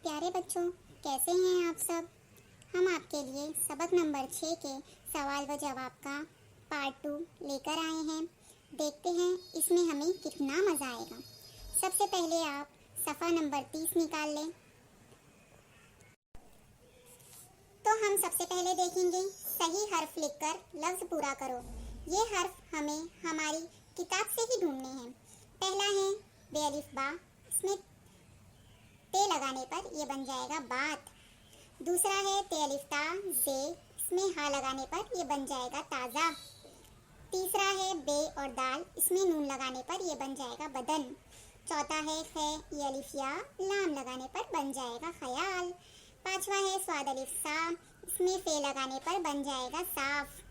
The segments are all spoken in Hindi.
प्यारे बच्चों, कैसे हैं आप सब। हम आपके लिए सबक नंबर 6 के सवाल व जवाब का पार्ट 2 लेकर आए हैं। देखते हैं इसमें हमें कितना मज़ा आएगा। सबसे पहले आप सफ़ा नंबर 30 निकाल लें। तो हम सबसे पहले देखेंगे सही हर्फ लिखकर लफ्ज़ पूरा करो। ये हर्फ हमें हमारी किताब से ही ढूंढने हैं। पहला है बेअलिफ बा, इसमें ते लगाने पर ये बन जाएगा बात। दूसरा है ते अलिफ ता जे, इसमें हा लगाने पर ये बन जाएगा ताज़ा। तीसरा है बे और दाल, इसमें नून लगाने पर ये बन जाएगा बदन। चौथा है खे ये अलिफ या, लाम लगाने पर बन जाएगा ख्याल। पांचवा है स्वाद अलिफ सा, इसमें फे लगाने पर बन जाएगा साफ।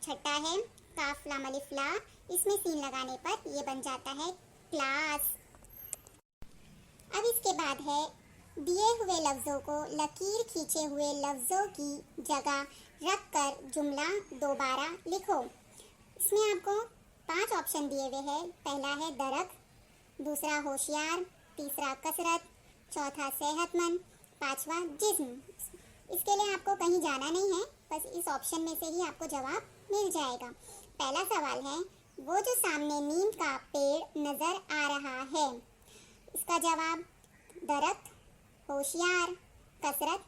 छठा है काफ लाम अलिफ ला, इसमें सीन लगाने पर ये बन जाता है क्लास। अब इसके बाद है दिए हुए लफ्ज़ों को लकीर खींचे हुए लफ्ज़ों की जगह रखकर जुमला दोबारा लिखो। इसमें आपको 5 ऑप्शन दिए हुए हैं। पहला है दरक, दूसरा होशियार, तीसरा कसरत, चौथा सेहतमंद, पांचवा जिस्म। इसके लिए आपको कहीं जाना नहीं है, बस इस ऑप्शन में से ही आपको जवाब मिल जाएगा। पहला सवाल है वो जो सामने नीम का पेड़ नज़र आ रहा है, इसका जवाब दरख्त, होशियार, कसरत,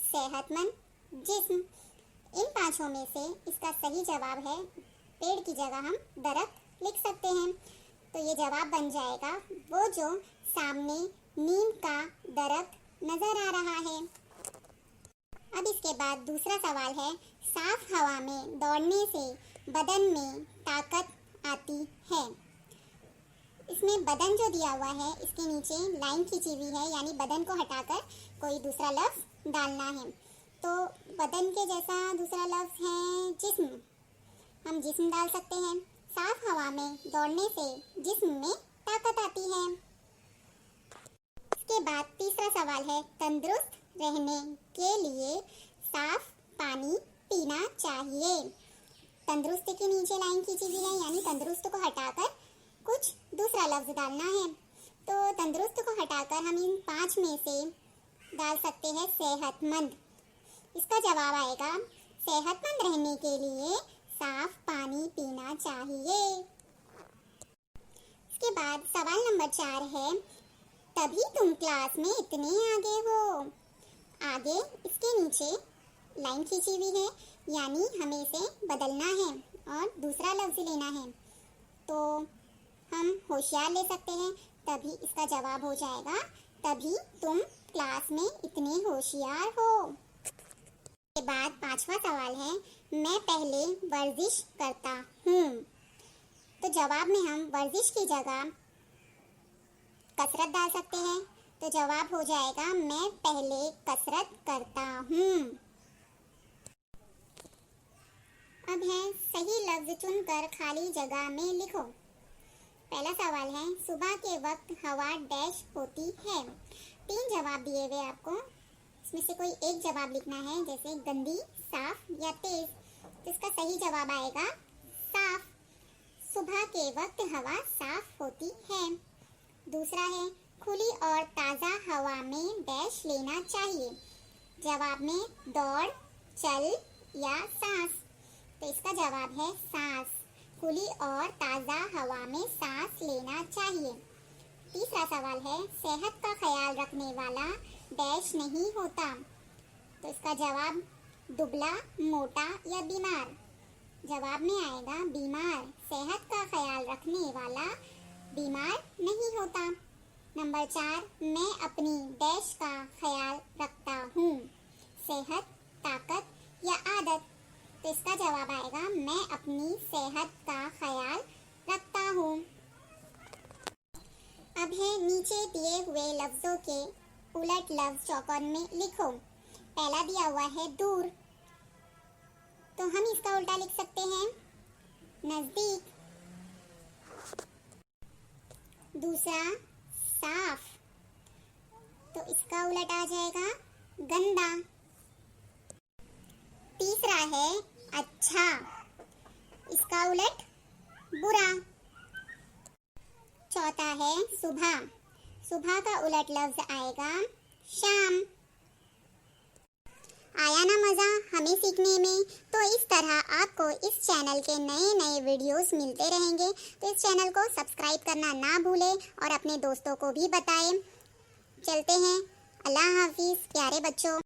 सेहतमंद, जिस्म। इन पांचों में से इसका सही जवाब है पेड़ की जगह हम दरख्त लिख सकते हैं। तो ये जवाब बन जाएगा वो जो सामने नीम का दरख्त नजर आ रहा है। अब इसके बाद दूसरा सवाल है साफ हवा में दौड़ने से बदन में ताकत आती है। इसमें बदन जो दिया हुआ है इसके नीचे लाइन खींची हुई है, यानी बदन को हटाकर कोई दूसरा लफ्ज़ डालना है। तो बदन के जैसा दूसरा लफ्ज़ है जिस्म, हम जिस्म डाल सकते हैं। साफ हवा में दौड़ने से जिस्म में ताकत आती है। इसके बाद तीसरा सवाल है तंदुरुस्त रहने के लिए साफ पानी पीना चाहिए। तंदुरुस्त के नीचे लाइन खींची हुई है, यानी तंदुरुस्त को हटाकर कुछ दूसरा लफ्ज़ डालना है। तो तंदुरुस्त को हटाकर हम इन 5 में से डाल सकते हैं सेहतमंद। इसका जवाब आएगा सेहतमंद रहने के लिए साफ पानी पीना चाहिए। इसके बाद सवाल नंबर 4 है तभी तुम क्लास में इतने आगे हो। आगे इसके नीचे लाइन खींची हुई है, यानी हमें इसे बदलना है और दूसरा लफ्ज़ लेना है। तो हम होशियार ले सकते हैं, तभी इसका जवाब हो जाएगा तभी तुम क्लास में इतने होशियार हो। के बाद पांचवा सवाल है मैं पहले वर्जिश करता हूँ। तो जवाब में हम वर्जिश की जगह कसरत डाल सकते हैं। तो जवाब हो जाएगा मैं पहले कसरत करता हूँ। अब है सही लफ्ज़ चुनकर खाली जगह में लिखो। पहला सवाल है सुबह के वक्त हवा डैश होती है। 3 जवाब दिए हुए आपको, इसमें से कोई एक जवाब लिखना है, जैसे गंदी, साफ या तेज। तो इसका सही जवाब आएगा साफ। सुबह के वक्त हवा साफ होती है। दूसरा है खुली और ताज़ा हवा में डैश लेना चाहिए। जवाब में दौड़, चल या सांस। तो इसका जवाब है सांस। खुली और ताज़ा हवा में सांस लेना चाहिए। तीसरा सवाल है सेहत का ख्याल रखने वाला डैश नहीं होता। तो इसका जवाब दुबला, मोटा या बीमार। जवाब में आएगा बीमार। सेहत का ख्याल रखने वाला बीमार नहीं होता। नंबर 4 मैं अपनी डैश का ख्याल रखता हूँ। सेहत, ताकत या आदत। तो इसका जवाब आएगा मैं अपनी सेहत का ख्याल रखता हूँ। अब है नीचे दिए हुए लफ्ज़ों के उलट लफ्ज़ चौकोर में लिखो। पहला दिया हुआ है दूर, तो हम इसका उल्टा लिख सकते हैं नज़दीक। दूसरा साफ, तो इसका उलट आ जाएगा गंदा। तीसरा है अच्छा, इसका उलट बुरा। चौथा है सुबह, सुबह का उलट लफ्ज़ आएगा शाम। आया ना मज़ा हमें सीखने में? तो इस तरह आपको इस चैनल के नए नए वीडियोस मिलते रहेंगे। तो इस चैनल को सब्सक्राइब करना ना भूलें और अपने दोस्तों को भी बताएं। चलते हैं। अल्लाह हाफिज़ प्यारे बच्चों।